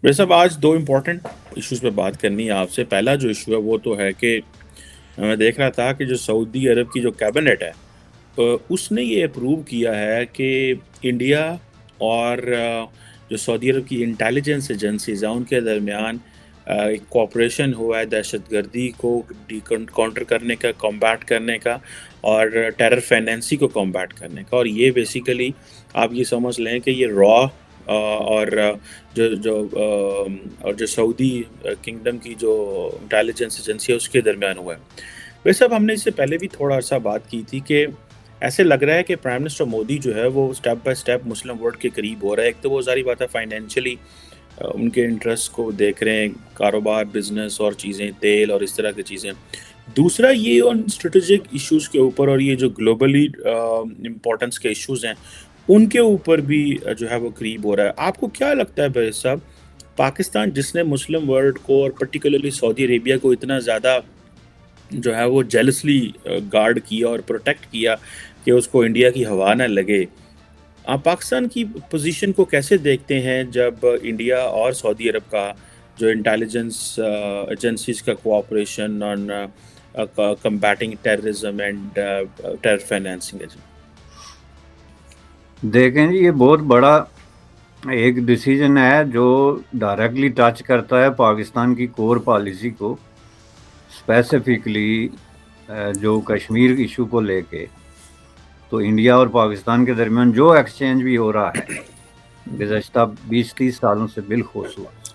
میرے صاحب آج دو امپورٹنٹ ایشوز پہ بات کرنی ہے آپ سے. پہلا جو ایشو ہے وہ تو ہے کہ میں دیکھ رہا تھا کہ جو سعودی عرب کی جو کیبنٹ ہے اس نے یہ اپروو کیا ہے کہ انڈیا اور جو سعودی عرب کی انٹیلیجنس ایجنسیز ہیں ان کے درمیان ایک کوآپریشن ہوا ہے دہشت گردی کو کاؤنٹر کرنے کا، کمبیٹ کرنے کا، اور ٹیرر فائنینسی کو کمبیٹ کرنے کا. اور یہ بیسیکلی آپ یہ سمجھ لیں کہ یہ را اور جو سعودی کنگڈم کی جو انٹیلیجنس ایجنسی ہے اس کے درمیان ہوا ہے. ویسے اب ہم نے اس سے پہلے بھی تھوڑا عرصہ بات کی تھی کہ ایسے لگ رہا ہے کہ پرائم منسٹر مودی جو ہے وہ step by step Muslim world کے قریب ہو رہا ہے. ایک تو وہ ساری بات ہے فائنینشلی ان کے انٹرسٹ کو دیکھ رہے ہیں، کاروبار، بزنس اور چیزیں، تیل اور اس طرح کی چیزیں. دوسرا یہ ان اسٹریٹجک ایشوز کے اوپر اور یہ جو گلوبلی امپورٹنس کے ایشوز ہیں ان کے اوپر بھی جو ہے وہ قریب ہو رہا ہے. آپ کو کیا لگتا ہے بھائی صاحب، پاکستان جس نے مسلم ورلڈ کو اور پرٹیکولرلی سعودی عربیہ کو اتنا زیادہ جو ہے وہ جیلسلی گارڈ کیا اور پروٹیکٹ کیا کہ اس کو انڈیا کی ہوا نہ لگے، آپ پاکستان کی پوزیشن کو کیسے دیکھتے ہیں جب انڈیا اور سعودی عرب کا جو انٹیلیجنس ایجنسیز کا cooperation on combating terrorism and terror financing ہے؟ دیکھیں جی، یہ بہت بڑا ایک ڈیسیجن ہے جو ڈائریکٹلی ٹچ کرتا ہے پاکستان کی کور پالیسی کو، اسپیسیفکلی جو کشمیر ایشو کو لے کے. تو انڈیا اور پاکستان کے درمیان جو ایکسچینج بھی ہو رہا ہے گزشتہ 20-30 سالوں سے بالخصوص،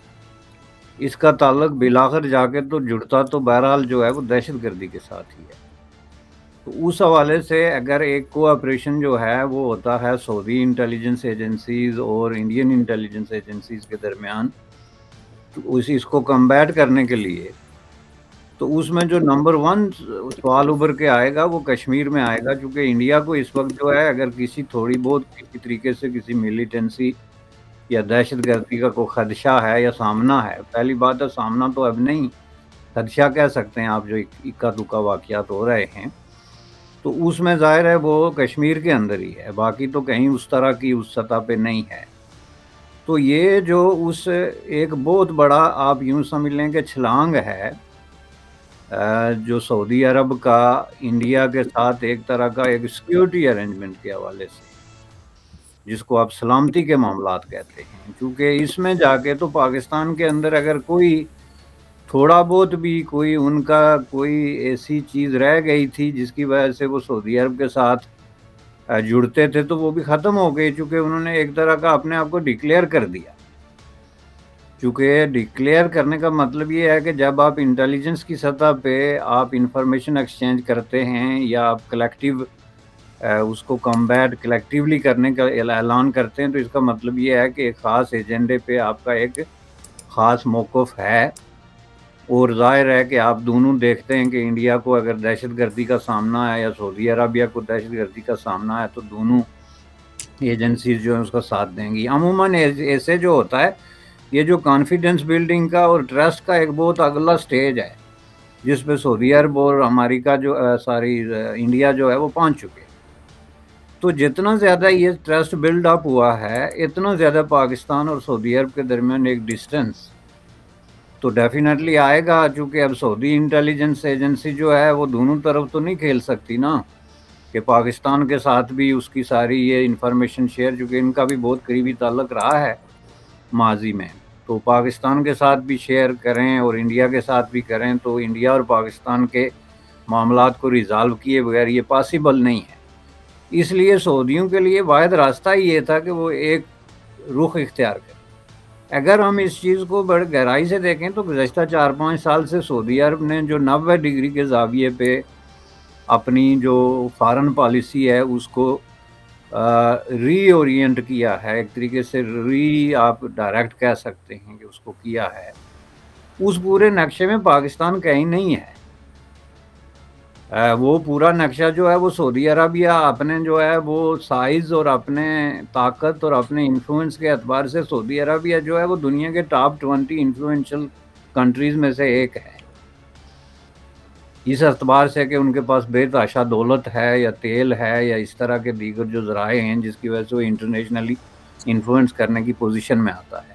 اس کا تعلق بالآخر جا کے تو جڑتا تو بہرحال جو ہے وہ دہشت گردی کے ساتھ ہی ہے. تو اس حوالے سے اگر ایک کوآپریشن جو ہے وہ ہوتا ہے سعودی انٹیلیجنس ایجنسیز اور انڈین انٹیلیجنس ایجنسیز کے درمیان، تو اس کو کمبیٹ کرنے کے لیے، تو اس میں جو نمبر 1 سوال ابھر کے آئے گا وہ کشمیر میں آئے گا. چونکہ انڈیا کو اس وقت جو ہے اگر کسی تھوڑی بہت کسی طریقے سے کسی ملیٹنسی یا دہشت گردی کا کوئی خدشہ ہے یا سامنا ہے، پہلی بات ہے سامنا تو اب نہیں، خدشہ کہہ سکتے ہیں آپ جو اکا دکا واقعات ہو رہے ہیں، تو اس میں ظاہر ہے وہ کشمیر کے اندر ہی ہے، باقی تو کہیں اس طرح کی اس سطح پہ نہیں ہے. تو یہ جو اس ایک بہت بڑا آپ یوں سمجھ لیں کہ چھلانگ ہے جو سعودی عرب کا انڈیا کے ساتھ ایک طرح کا ایک سیکیورٹی ارینجمنٹ کے حوالے سے، جس کو آپ سلامتی کے معاملات کہتے ہیں. چونکہ اس میں جا کے تو پاکستان کے اندر اگر کوئی تھوڑا بہت بھی کوئی ان کا کوئی ایسی چیز رہ گئی تھی جس کی وجہ سے وہ سعودی عرب کے ساتھ جڑتے تھے تو وہ بھی ختم ہو گئی، چونکہ انہوں نے ایک طرح کا اپنے آپ کو ڈکلیئر کر دیا. چونکہ ڈکلیئر کرنے کا مطلب یہ ہے کہ جب آپ انٹیلیجنس کی سطح پہ آپ انفارمیشن ایکسچینج کرتے ہیں یا آپ کلیکٹیو اس کو کمبیٹ کلیکٹیولی کرنے کا اعلان کرتے ہیں، تو اس کا مطلب یہ ہے کہ ایک خاص ایجنڈے پہ آپ کا ایک خاص موقف ہے. اور ظاہر ہے کہ آپ دونوں دیکھتے ہیں کہ انڈیا کو اگر دہشت گردی کا سامنا ہے یا سعودی عربیہ کو دہشت گردی کا سامنا ہے تو دونوں ایجنسیز جو ہیں اس کا ساتھ دیں گی. عموماً ایسے جو ہوتا ہے یہ جو کانفیڈنس بلڈنگ کا اور ٹرسٹ کا ایک بہت اگلا سٹیج ہے جس پہ سعودی عرب اور امریکہ جو انڈیا جو ہے وہ پہنچ چکے. تو جتنا زیادہ یہ ٹرسٹ بلڈ اپ ہوا ہے اتنا زیادہ پاکستان اور سعودی عرب کے درمیان ایک ڈسٹنس تو ڈیفینیٹلی آئے گا. چونکہ اب سعودی انٹیلیجنس ایجنسی جو ہے وہ دونوں طرف تو نہیں کھیل سکتی نا، کہ پاکستان کے ساتھ بھی اس کی ساری یہ انفارمیشن شیئر، چونکہ ان کا بھی بہت قریبی تعلق رہا ہے ماضی میں، تو پاکستان کے ساتھ بھی شیئر کریں اور انڈیا کے ساتھ بھی کریں، تو انڈیا اور پاکستان کے معاملات کو ریزالو کیے بغیر یہ پاسبل نہیں ہے. اس لیے سعودیوں کے لیے واحد راستہ ہی یہ تھا کہ وہ ایک رخ اختیار کریں. اگر ہم اس چیز کو بڑے گہرائی سے دیکھیں تو گزشتہ 4-5 سال سے سعودی عرب نے جو 90 ڈگری کے زاویے پہ اپنی جو فارن پالیسی ہے اس کو ری اورینٹ کیا ہے، ایک طریقے سے آپ ڈائریکٹ کہہ سکتے ہیں کہ اس کو کیا ہے، اس پورے نقشے میں پاکستان کہیں نہیں ہے. وہ پورا نقشہ جو ہے وہ سعودی عربیہ اپنے جو ہے وہ سائز اور اپنے طاقت اور اپنے انفلوئنس کے اعتبار سے سعودی عربیہ جو ہے وہ دنیا کے ٹاپ 20 انفلوئنشل کنٹریز میں سے ایک ہے، اس اعتبار سے کہ ان کے پاس بے تحاشا دولت ہے یا تیل ہے یا اس طرح کے دیگر جو ذرائع ہیں جس کی وجہ سے وہ انٹرنیشنلی انفلوئنس کرنے کی پوزیشن میں آتا ہے.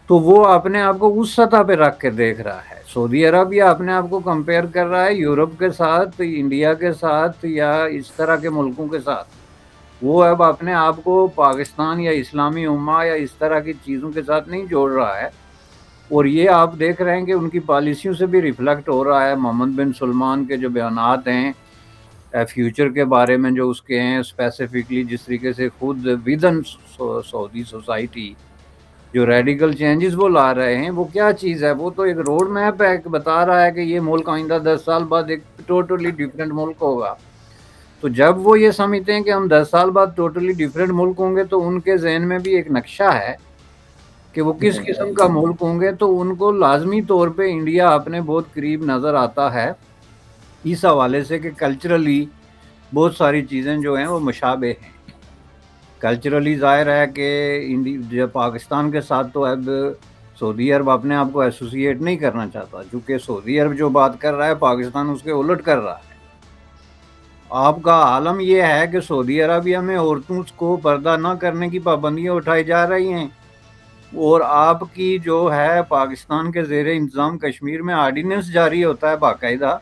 تو وہ اپنے آپ کو اس سطح پہ رکھ کے دیکھ رہا ہے. سعودی عربیہ اپنے آپ کو کمپیئر کر رہا ہے یورپ کے ساتھ, انڈیا کے ساتھ, یا اس طرح کے ملکوں کے ساتھ. وہ اب اپنے آپ کو پاکستان یا اسلامی امہ یا اس طرح کی چیزوں کے ساتھ نہیں جوڑ رہا ہے. اور یہ آپ دیکھ رہے ہیں کہ ان کی پالیسیوں سے بھی ریفلیکٹ ہو رہا ہے. محمد بن سلمان کے جو بیانات ہیں فیوچر کے بارے میں جو اس کے ہیں اسپیسیفکلی, جس طریقے سے خود ودن سعودی سوسائٹی جو ریڈیکل چینجز وہ لا رہے ہیں, وہ کیا چیز ہے؟ وہ تو ایک روڈ میپ ہے کہ بتا رہا ہے کہ یہ ملک آئندہ 10 سال بعد ایک ٹوٹلی ڈیفرنٹ ملک ہوگا. تو جب وہ یہ سمجھتے ہیں کہ ہم 10 سال بعد ٹوٹلی ڈیفرنٹ ملک ہوں گے, تو ان کے ذہن میں بھی ایک نقشہ ہے کہ وہ کس قسم کا ملک ہوں گے. تو ان کو لازمی طور پہ انڈیا اپنے بہت قریب نظر آتا ہے اس حوالے سے کہ کلچرلی بہت ساری چیزیں جو ہیں وہ مشابہ ہیں. کلچرلی ظاہر ہے کہ پاکستان کے ساتھ تو اب سعودی عرب اپنے آپ کو ایسوسیٹ نہیں کرنا چاہتا, چونکہ سعودی عرب جو بات کر رہا ہے پاکستان اس کے الٹ کر رہا ہے. آپ کا عالم یہ ہے کہ سعودی عربیہ میں عورتوں کو پردہ نہ کرنے کی پابندیاں اٹھائی جا رہی ہیں, اور آپ کی جو ہے پاکستان کے زیر انتظام کشمیر میں آرڈیننس جاری ہوتا ہے باقاعدہ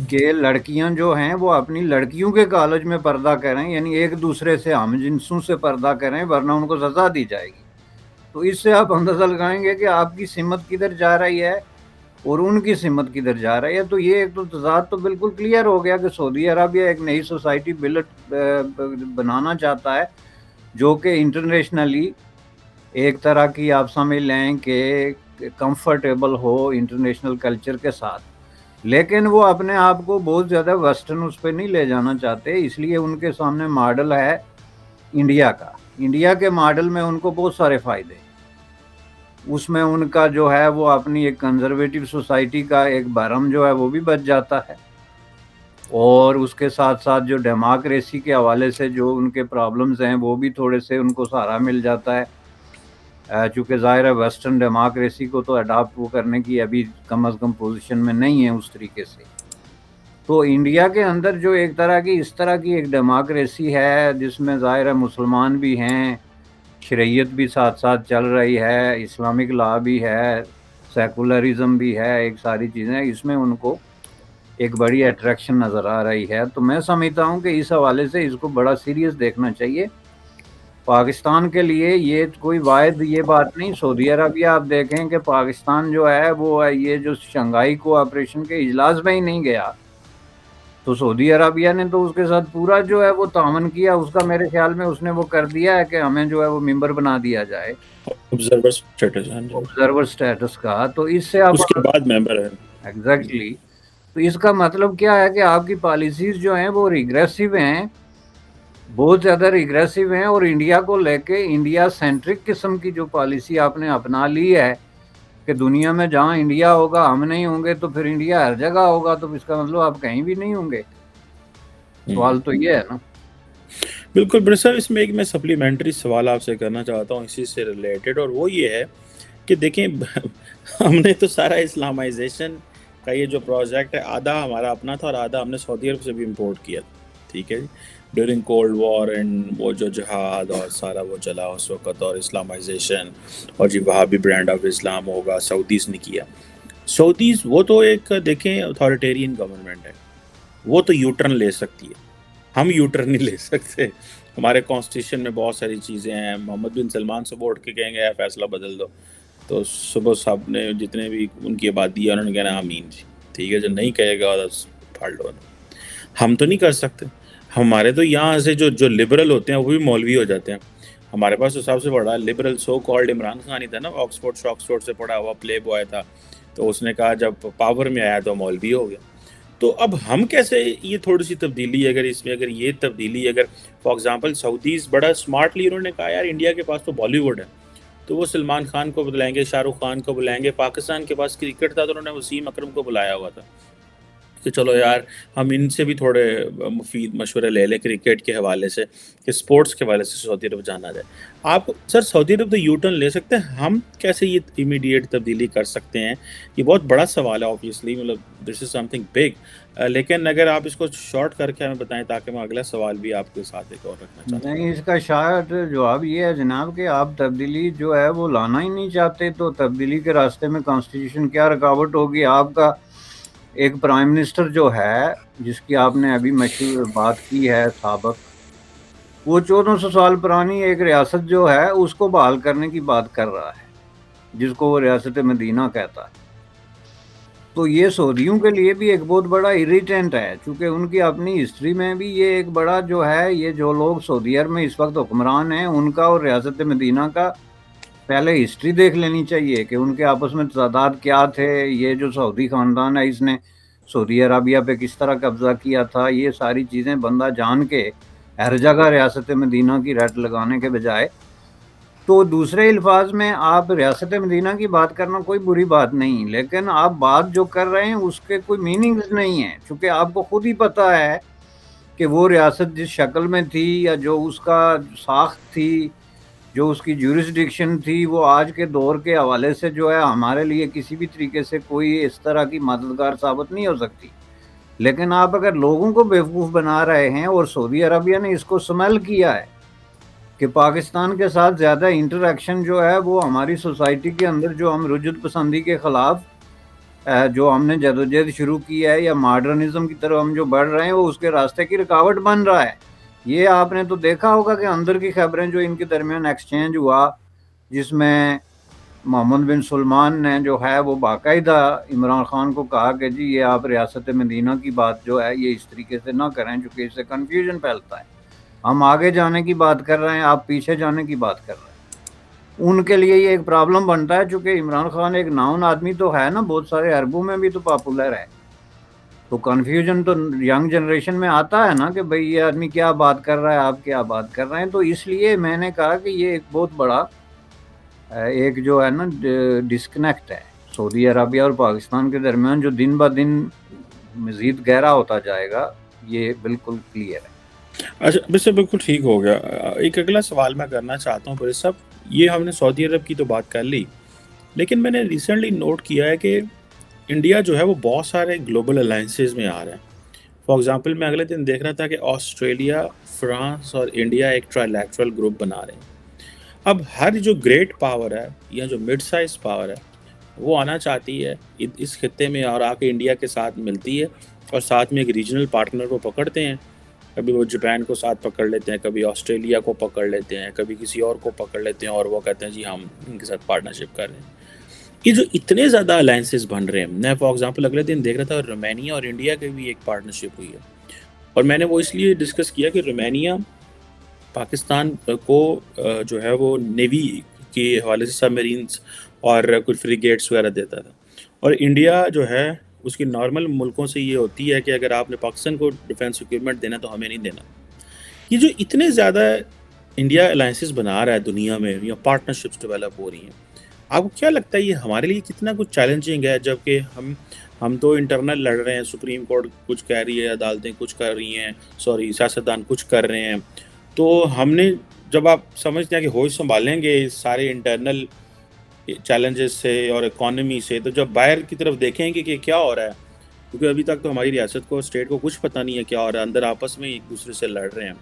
کہ لڑکیاں جو ہیں وہ اپنی لڑکیوں کے کالج میں پردہ کریں, یعنی ایک دوسرے سے ہم جنسوں سے پردہ کریں ورنہ ان کو سزا دی جائے گی. تو اس سے آپ اندازہ لگائیں گے کہ آپ کی سمت کدھر جا رہی ہے اور ان کی سمت کدھر جا رہی ہے. تو یہ ایک تو تضاد تو بالکل کلیئر ہو گیا کہ سعودی عربیہ ایک نئی سوسائٹی بنانا چاہتا ہے جو کہ انٹرنیشنلی ایک طرح کی آپ سمجھ لیں کہ کمفرٹیبل ہو انٹرنیشنل کلچر کے ساتھ, لیکن وہ اپنے آپ کو بہت زیادہ ویسٹرن اس پہ نہیں لے جانا چاہتے. اس لیے ان کے سامنے ماڈل ہے انڈیا کا. انڈیا کے ماڈل میں ان کو بہت سارے فائدے, اس میں ان کا جو ہے وہ اپنی ایک کنزرویٹو سوسائٹی کا ایک بھرم جو ہے وہ بھی بچ جاتا ہے, اور اس کے ساتھ ساتھ جو ڈیموکریسی کے حوالے سے جو ان کے پرابلمز ہیں وہ بھی تھوڑے سے ان کو سہارا مل جاتا ہے, چونکہ ظاہر ہے ویسٹرن ڈیموکریسی کو تو اڈاپٹ وہ کرنے کی ابھی کم از کم پوزیشن میں نہیں ہے اس طریقے سے. تو انڈیا کے اندر جو ایک طرح کی اس طرح کی ایک ڈیموکریسی ہے جس میں ظاہر ہے مسلمان بھی ہیں, شریعت بھی ساتھ ساتھ چل رہی ہے, اسلامک لا بھی ہے, سیکولرزم بھی ہے, ایک ساری چیزیں, اس میں ان کو ایک بڑی اٹریکشن نظر آ رہی ہے. تو میں سمجھتا ہوں کہ اس حوالے سے اس کو بڑا سیریس دیکھنا چاہیے. پاکستان کے لیے یہ کوئی واحد یہ بات نہیں. سعودی عربیہ آپ دیکھیں کہ پاکستان جو ہے وہ یہ جو شنگھائی کوآپریشن کے اجلاس میں ہی نہیں گیا, تو سعودی عربیہ نے تو اس کے ساتھ پورا جو ہے وہ تعاون کیا. اس کا میرے خیال میں اس نے وہ کر دیا ہے کہ ہمیں جو ہے وہ ممبر بنا دیا جائے آبزرور سٹیٹس کا. تو اس سے آپ اس کے بعد ممبر ہے. ایگزیکٹلی. تو اس کا مطلب کیا ہے کہ آپ کی پالیسیز جو ہیں وہ ریگریسو ہیں, بہت زیادہ ریگریسو ہیں, اور انڈیا کو لے کے انڈیا سینٹرک قسم کی جو پالیسی آپ نے اپنا لی ہے کہ دنیا میں جہاں انڈیا ہوگا ہم نہیں ہوں گے, تو پھر انڈیا ہر جگہ ہوگا, تو اس کا مطلب آپ کہیں بھی نہیں ہوں گے. سوال تو یہ ہے نا. بالکل بڑے صاحب, اس میں ایک میں سپلیمنٹری سوال آپ سے کرنا چاہتا ہوں اسی سے ریلیٹڈ, اور وہ یہ ہے کہ دیکھیں ہم نے تو سارا اسلامائزیشن کا یہ جو پروجیکٹ ہے آدھا ہمارا اپنا تھا اور آدھا ہم نے سعودی عرب سے بھی امپورٹ کیا تھا, ٹھیک ہے جی, ڈیورنگ کولڈ وار اینڈ وہ جو جہاد اور سارا وہ چلا اس وقت, اور اسلامائزیشن, اور جی وہاں بھی برانڈ آف اسلام ہوگا, سعودیز نے کیا. سعودیز وہ تو ایک دیکھیں اتھارٹیرین گورنمنٹ ہے, وہ تو یوٹرن لے سکتی ہے, ہم یوٹرن نہیں لے سکتے. ہمارے کانسٹیٹیوشن میں بہت ساری چیزیں ہیں, محمد بن سلمان سے اٹھ کے کہیں گے فیصلہ بدل دو, تو صبح صاحب نے جتنے بھی ان کی آبادی ہے انہوں نے کہنا آمین جی, ٹھیک ہے, جو نہیں کہے گا پھاڑ لو. ہم تو نہیں کر سکتے. ہمارے تو یہاں سے جو لبرل ہوتے ہیں وہ بھی مولوی ہو جاتے ہیں. ہمارے پاس تو سب سے بڑا liberal so called Imran Khan ہی تھا نا, آکسفورڈ سے پڑھا ہوا پلے بوائے تھا, تو اس نے کہا جب پاور میں آیا تو مولوی ہو گیا. تو اب ہم کیسے یہ تھوڑی سی تبدیلی اگر اس میں, اگر یہ تبدیلی اگر فار ایگزامپل سعودیز بڑا اسمارٹلی انہوں نے کہا یار انڈیا کے پاس تو بالی ووڈ ہے, تو وہ سلمان خان کو بلائیں گے, شاہ رخ خان کو بلائیں گے. پاکستان کے پاس کرکٹ تھا تو انہوں نے وسیم اکرم کو بلایا ہوا تھا. کہ چلو یار ہم ان سے بھی تھوڑے مفید مشورے لے لیں کرکٹ کے حوالے سے کہ سپورٹس کے حوالے سے سعودی عرب جانا جائے. آپ سر سعودی عرب تو یو ٹرن لے سکتے ہیں, ہم کیسے یہ امیڈیٹ تبدیلی کر سکتے ہیں؟ یہ بہت بڑا سوال ہے آبویسلی, مطلب دس از سم تھنگ بگ, لیکن اگر آپ اس کو شارٹ کر کے ہمیں بتائیں تاکہ میں اگلا سوال بھی آپ کے ساتھ ایک اور رکھنا چاہتا ہوں. نہیں، اس کا شاید جواب یہ ہے جناب کہ آپ تبدیلی جو ہے وہ لانا ہی نہیں چاہتے, تو تبدیلی کے راستے میں کانسٹیٹیوشن کیا رکاوٹ ہوگی؟ آپ کا ایک پرائم منسٹر جو ہے جس کی آپ نے ابھی مشہور بات کی ہے سابق, وہ 1400 سال پرانی ایک ریاست جو ہے اس کو بحال کرنے کی بات کر رہا ہے, جس کو وہ ریاست مدینہ کہتا ہے. تو یہ سعودیوں کے لیے بھی ایک بہت بڑا اریٹینٹ ہے, چونکہ ان کی اپنی ہسٹری میں بھی یہ ایک بڑا جو ہے, یہ جو لوگ سعودی عرب میں اس وقت حکمران ہیں ان کا اور ریاست مدینہ کا پہلے ہسٹری دیکھ لینی چاہیے کہ ان کے آپس میں تضادات کیا تھے. یہ جو سعودی خاندان ہے اس نے سعودی عربیہ پہ کس طرح قبضہ کیا تھا, یہ ساری چیزیں بندہ جان کے ہر جگہ ریاست مدینہ کی ریٹ لگانے کے بجائے, تو دوسرے الفاظ میں آپ ریاست مدینہ کی بات کرنا کوئی بری بات نہیں, لیکن آپ بات جو کر رہے ہیں اس کے کوئی میننگز نہیں ہیں, چونکہ آپ کو خود ہی پتہ ہے کہ وہ ریاست جس شکل میں تھی یا جو اس کا ساخت تھی, جو اس کی جورسڈکشن تھی, وہ آج کے دور کے حوالے سے جو ہے ہمارے لیے کسی بھی طریقے سے کوئی اس طرح کی مددگار ثابت نہیں ہو سکتی. لیکن آپ اگر لوگوں کو بیوقوف بنا رہے ہیں, اور سعودی عربیہ نے اس کو سمیل کیا ہے کہ پاکستان کے ساتھ زیادہ انٹریکشن جو ہے وہ ہماری سوسائٹی کے اندر جو ہم رجعت پسندی کے خلاف جو ہم نے جدوجہد شروع کی ہے یا ماڈرنزم کی طرف ہم جو بڑھ رہے ہیں, وہ اس کے راستے کی رکاوٹ بن رہا ہے. یہ آپ نے تو دیکھا ہوگا کہ اندر کی خبریں جو ان کے درمیان ایکسچینج ہوا, جس میں محمد بن سلمان نے جو ہے وہ باقاعدہ عمران خان کو کہا کہ جی یہ آپ ریاست مدینہ کی بات جو ہے یہ اس طریقے سے نہ کریں چونکہ اس سے کنفیوژن پھیلتا ہے, ہم آگے جانے کی بات کر رہے ہیں, آپ پیچھے جانے کی بات کر رہے ہیں. ان کے لیے یہ ایک پرابلم بنتا ہے, چونکہ عمران خان ایک ناؤن آدمی تو ہے نا, بہت سارے عربوں میں بھی تو پاپولر ہے, تو کنفیوژن تو ینگ جنریشن میں آتا ہے نا کہ بھئی یہ آدمی کیا بات کر رہا ہے, آپ کیا بات کر رہے ہیں. تو اس لیے میں نے کہا کہ یہ ایک بہت بڑا ایک جو ہے نا ڈسکنیکٹ ہے سعودی عربیہ اور پاکستان کے درمیان, جو دن بہ دن مزید گہرا ہوتا جائے گا, یہ بالکل کلیئر ہے. اچھا بس بالکل ٹھیک ہو گیا. ایک اگلا سوال میں کرنا چاہتا ہوں بھائی صاحب, یہ ہم نے سعودی عرب کی تو بات کر لی, لیکن میں نے ریسنٹلی نوٹ کیا ہے کہ انڈیا جو ہے وہ بہت سارے گلوبل الائنسز میں آ رہا ہے. فار ایگزامپل میں اگلے دن دیکھ رہا تھا کہ آسٹریلیا, فرانس اور انڈیا ایک ٹرائلیٹرل گروپ بنا رہے ہیں. اب ہر جو گریٹ پاور ہے یا جو مڈ سائز پاور ہے وہ آنا چاہتی ہے اس خطے میں اور آ کے انڈیا کے ساتھ ملتی ہے, اور ساتھ میں ایک ریجنل پارٹنر کو پکڑتے ہیں. کبھی وہ جاپان کو ساتھ پکڑ لیتے ہیں, کبھی آسٹریلیا کو پکڑ لیتے ہیں, کبھی کسی اور کو پکڑ لیتے ہیں, اور وہ کہتے ہیں جی ہم ان کے ساتھ پارٹنرشپ کر رہے ہیں. یہ جو اتنے زیادہ الائنسز بن رہے ہیں, میں فار ایگزامپل اگلے دن دیکھ رہا تھا رومانیہ اور انڈیا کی بھی ایک پارٹنرشپ ہوئی ہے, اور میں نے وہ اس لیے ڈسکس کیا کہ رومانیہ پاکستان کو جو ہے وہ نیوی کے حوالے سے سب میرینز اور کچھ فریگیٹس وغیرہ دیتا تھا, اور انڈیا جو ہے اس کی نارمل ملکوں سے یہ ہوتی ہے کہ اگر آپ نے پاکستان کو ڈیفینس اکوپمنٹ دینا تو ہمیں نہیں دینا. یہ جو اتنے زیادہ انڈیا الائنسز بنا رہا ہے دنیا میں یا پارٹنرشپس ڈیولپ ہو رہی ہیں, آپ کو کیا لگتا ہے یہ ہمارے لیے کتنا کچھ چیلنجنگ ہے؟ جبکہ ہم تو انٹرنل لڑ رہے ہیں, سپریم کورٹ کچھ کہہ رہی ہے, عدالتیں کچھ کر رہی ہیں, سیاستدان کچھ کر رہے ہیں, تو ہم نے جب آپ سمجھتے ہیں کہ ہوش سنبھالیں گے سارے انٹرنل چیلنجز سے اور اکانومی سے, تو جب باہر کی طرف دیکھیں گے کہ کیا ہو رہا ہے, کیونکہ ابھی تک تو ہماری ریاست کو, اسٹیٹ کو کچھ پتہ نہیں ہے کیا ہو رہا ہے, اندر آپس میں ایک دوسرے سے لڑ رہے ہیں,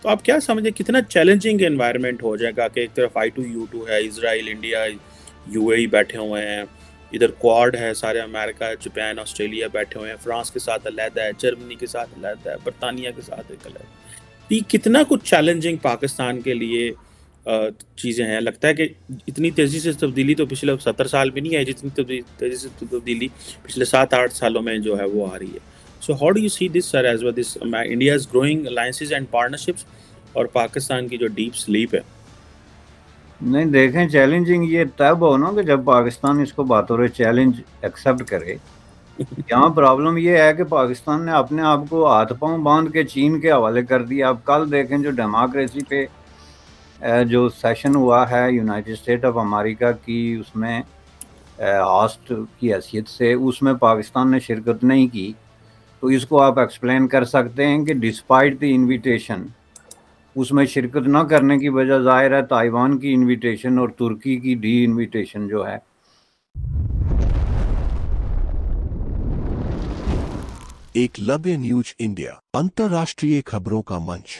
تو آپ کیا سمجھیں کتنا چیلنجنگ انوائرمنٹ ہو جائے گا کہ ایک طرف I2U2 ہے, اسرائیل, انڈیا, UAE بیٹھے ہوئے ہیں, ادھر کوارڈ ہے, سارے امریکہ, جاپان, آسٹریلیا بیٹھے ہوئے ہیں, فرانس کے ساتھ علیحدہ ہے, جرمنی کے ساتھ علیحدہ ہے, برطانیہ کے ساتھ ایک علیحدہ. یہ کتنا کچھ چیلنجنگ پاکستان کے لیے چیزیں ہیں. لگتا ہے کہ اتنی تیزی سے تبدیلی تو پچھلے 70 سال میں نہیں آئی جتنی تیزی سے تبدیلی پچھلے 7-8 سالوں میں جو ہے وہ آ رہی ہے. So how do you see this sir as well this India's growing alliances and partnerships اور پاکستان کی جو ڈیپ سلیپ ہے؟ نہیں دیکھیں, چیلنجنگ یہ تب ہو نا کہ جب پاکستان اس کو بطور چیلنج ایکسیپٹ کرے. یہاں پرابلم یہ ہے کہ پاکستان نے اپنے آپ کو ہاتھ پاؤں باندھ کے چین کے حوالے کر دیا. آپ کل دیکھیں جو ڈیموکریسی پہ جو سیشن ہوا ہے یونائٹڈ اسٹیٹ آف امریکہ کی, اس میں ہاسٹ کی حیثیت سے, اس میں پاکستان نے شرکت نہیں کی, تو اس کو آپ ایکسپلین کر سکتے ہیں کہ ڈسپائٹ دی انویٹیشن، اس میں شرکت نہ کرنے کی وجہ ظاہر ہے تائیوان کی انویٹیشن اور ترکی کی ڈی انویٹیشن جو ہے۔ ایک لبِ نیوز انڈیا، انترراشٹریہ خبروں کا منچ۔